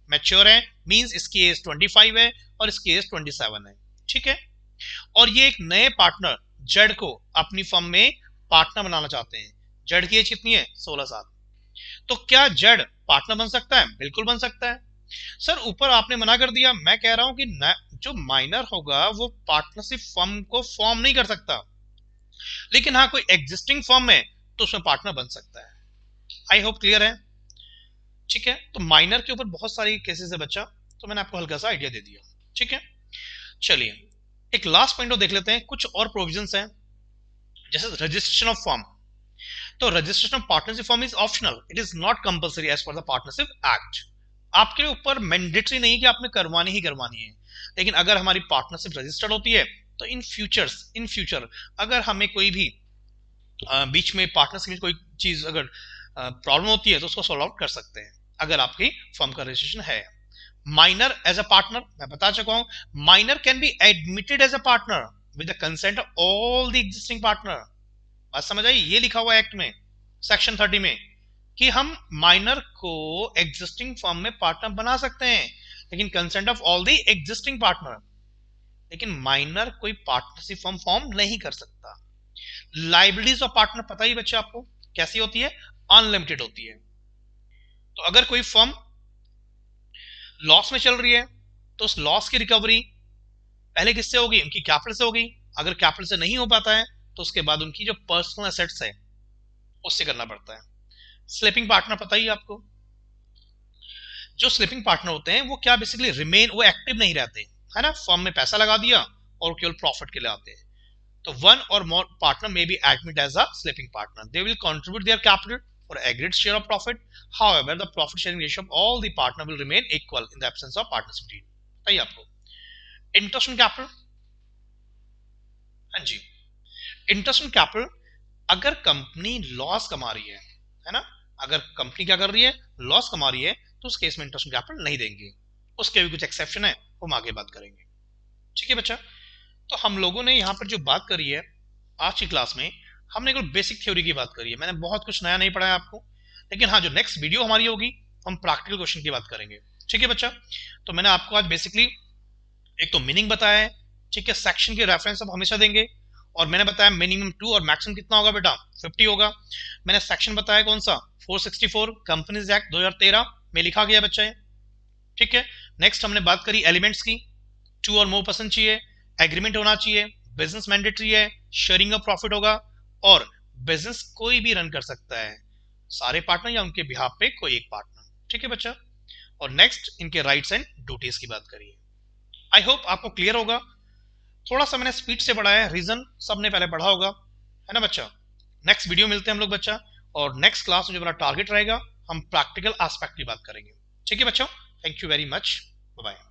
मैच्योर है, मींस इसकी एज 25 है और इसकी एज 27 है। ठीक है, और ये एक नए पार्टनर जेड को अपनी फर्म में पार्टनर बनाना चाहते हैं। जेड की एज कितनी है? 16 साल। तो क्या जेड पार्टनर बन सकता है? बिल्कुल बन सकता है। सर ऊपर आपने मना कर दिया, मैं कह रहा हूं कि जो माइनर होगा वो पार्टनरशिप फर्म को फॉर्म नहीं कर सकता, लेकिन हाँ कोई एग्जिस्टिंग फर्म है तो उसमें पार्टनर बन सकता है। आई होप क्लियर है। ठीक है, तो माइनर के ऊपर बहुत सारी केसेस है बच्चा, तो मैंने आपको हल्का सा आइडिया दे दिया। ठीक है, चलिए एक लास्ट पॉइंट देख लेते हैं। कुछ और प्रोविजंस हैं, जैसे रजिस्ट्रेशन ऑफ फर्म। तो registration of partnership firm is optional, it is not compulsory as per the partnership act. आपके ऊपर मैंडेटरी नहीं कि आपने करवानी ही करवानी है, लेकिन अगर हमारी पार्टनरशिप रजिस्टर्ड होती है तो इन फ्यूचर अगर हमें कोई भी बीच में पार्टनरशिप में कोई चीज अगर प्रॉब्लम होती है तो उसको सॉल्व आउट कर सकते हैं अगर आपकी फर्म का रजिस्ट्रेशन है। माइनर एज अ पार्टनर, मैं बता चुका हूं, minor can be admitted as a partner with the consent of all the existing partner. बात समझ आई? ये लिखा हुआ है एक्ट में सेक्शन 30 में कि हम माइनर को एग्जिस्टिंग फर्म में पार्टनर बना सकते हैं, लेकिन consent of all the existing partner. लेकिन माइनर कोई पार्टनरशिप फर्म फॉर्म नहीं कर सकता। लाइबिलिटीज ऑफ पार्टनर पता ही बच्चे आपको कैसी होती है, अनलिमिटेड होती है। तो अगर कोई फर्म लॉस में चल रही है तो उस लॉस की रिकवरी पहले किससे होगी? उनकी कैपिटल से होगी। अगर कैपिटल से नहीं हो पाता है तो उसके बाद उनकी जो पर्सनल एसेट्स है उससे करना पड़ता है। स्लीपिंग पार्टनर पता ही आपको, जो स्लीपिंग पार्टनर होते हैं वो क्या बेसिकली रिमेन, वो एक्टिव नहीं रहते, है ना, फर्म में पैसा लगा दिया और केवल प्रॉफिट के लिए आते हैं। तो वन और मोर partner may be admitted as a sleeping partner. They will contribute their capital for agreed share of profit. However, the profit sharing ratio of all the partner will remain equal in the absence of partnership deed. बताइए आपको interest on capital. हाँ जी, interest on capital अगर company loss कमा रही है ना, अगर company क्या कर रही है, लॉस कमा रही है, तो उस केस में इंटरेस्ट ऑन कैपिटल नहीं देंगे। उसके भी कुछ एक्सेप्शन है, हम आगे बात करेंगे। ठीक है बच्चा, तो हम लोगों ने यहाँ पर जो बात करी है आज की क्लास में, हमने केवल बेसिक थ्योरी की बात करी है। मैंने बहुत कुछ नया नहीं पढ़ाया आपको, लेकिन हाँ जो नेक्स्ट वीडियो हमारी होगी हम प्रैक्टिकल क्वेश्चन की बात करेंगे। ठीक है बच्चा, तो मैंने आपको आज बेसिकली एक तो मीनिंग बताया है, ठीक है, सेक्शन के रेफरेंस आप हमेशा देंगे, और मैंने बताया मिनिमम 2 और मैक्सिमम कितना होगा बेटा 50 होगा। मैंने सेक्शन बताया कौन सा 464 कंपनीज एक्ट 2013 में लिखा गया बच्चा है। ठीक है, नेक्स्ट हमने बात करी एलिमेंट्स की, 2 और मोर पर्सन चाहिए, एग्रीमेंट होना चाहिए, बिजनेस मैंडेटरी है, शेयरिंग ऑफ प्रॉफिट होगा, और बिजनेस कोई भी रन कर सकता है, सारे पार्टनर या उनके बिहाफ पे कोई एक पार्टनर। ठीक है बच्चा, और नेक्स्ट इनके राइट्स एंड ड्यूटीज की बात करिए। आई होप आपको क्लियर होगा। थोड़ा सा मैंने स्पीड से पढ़ा है, रीजन सबने पहले पढ़ा होगा, है ना बच्चा। नेक्स्ट वीडियो मिलते हैं हम लोग बच्चा, और नेक्स्ट क्लास में जो मेरा टारगेट रहेगा हम प्रैक्टिकल एस्पेक्ट की बात करेंगे। ठीक है बच्चों, thank you very much, bye bye.